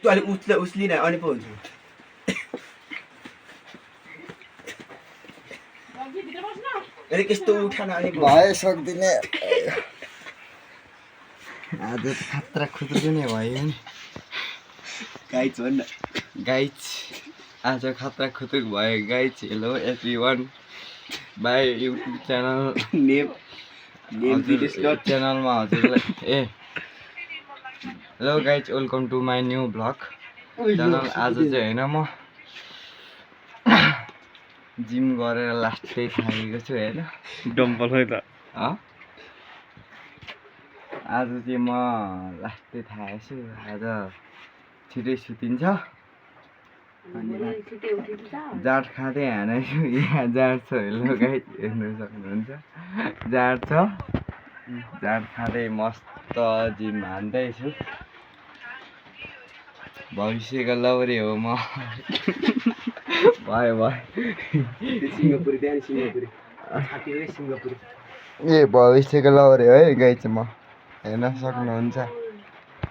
तँ अलिक उस्लिन अनि पो हुन्छ अलिक यस्तो उठान अनि भाइ सक्दिने आज खतरा खुतुरको नै भयो नि गाइज भन्न गाइज आज खतरा खुतुर भयो guys hello everyone by YouTube channel name च्यानलमा हजुरलाई hello guys welcome to my new vlog channel आज चाहिँ होइन म जिम गरेर लास्टै थालेको छु होइन डम्बल है त आज चाहिँ म लास्टै थालेको छु आज छिटै सुतिन्छ जाँड खाँदै हानेछु यहाँ जाँड छ हेलो गाइज हेर्नु सक्नुहुन्छ जाँड छ जाँड खाँदै मस्त जिम हान्दैछु भविष्यको लौरे हो म भयो ए भविष्यको लौरे है गाइज म हेर्न सक्नुहुन्छ